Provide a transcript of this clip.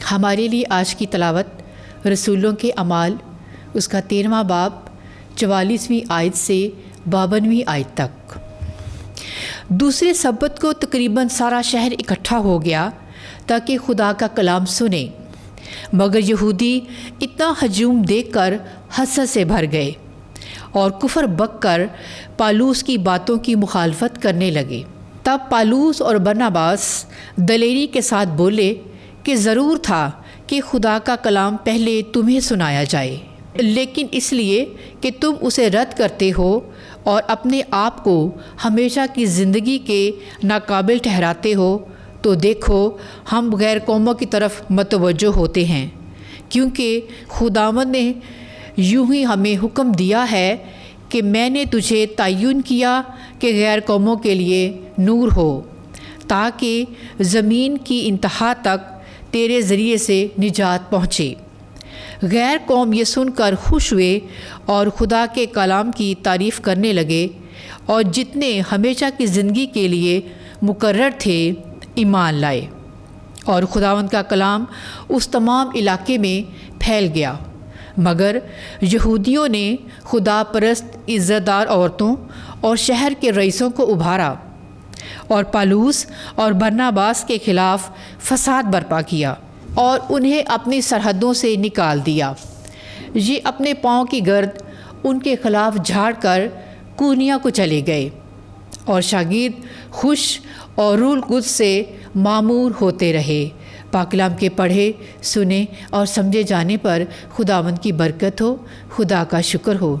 हमारे लिए आज की तलावत रसूलों के अमाल उसका 13वां बाब 44वीं आयत से 52वीं आयत तक। दूसरे सब्बत को तकरीबन सारा शहर इकट्ठा हो गया ताकि खुदा का कलाम सुने, मगर यहूदी इतना हजूम देखकर हसरत से भर गए और कुफर बककर पालूस की बातों की मुखालफत करने लगे। तब पालूस और बरनबास दलेरी के साथ बोले कि ज़रूर था कि खुदा का कलाम पहले तुम्हें सुनाया जाए, लेकिन इसलिए कि तुम उसे रद्द करते हो और अपने आप को हमेशा की ज़िंदगी के नाकाबिल ठहराते हो, तो देखो हम गैर कौमों की तरफ मतवज्जो होते हैं, क्योंकि खुदावंद ने यूं ही हमें हुक्म दिया है कि मैंने तुझे तय्युन किया कि गैर कौमों के लिए नूर हो, ताकि ज़मीन की इंतहा तक तेरे ज़रिए से निजात पहुँचे। गैर कौम ये सुनकर खुश हुए और खुदा के कलाम की तारीफ़ करने लगे, और जितने हमेशा की ज़िंदगी के लिए मुकर्रर थे ईमान लाए, और खुदावंद का कलाम उस तमाम इलाके में फैल गया। मगर यहूदियों ने खुदा परस्त इज़्ज़तदार औरतों और शहर के रईसों को उभारा और पालूस और बरनबास के ख़िलाफ़ फसाद बर्पा किया और उन्हें अपनी सरहदों से निकाल दिया। ये अपने पाँव की गर्द उनके ख़िलाफ़ झाड़ कर कूनिया को चले गए, और शागिर्द खुश और रूल कुद्स से मामूर होते रहे। पाक कलाम के पढ़े, सुने और समझे जाने पर खुदावंद की बरकत हो। खुदा का शुक्र हो।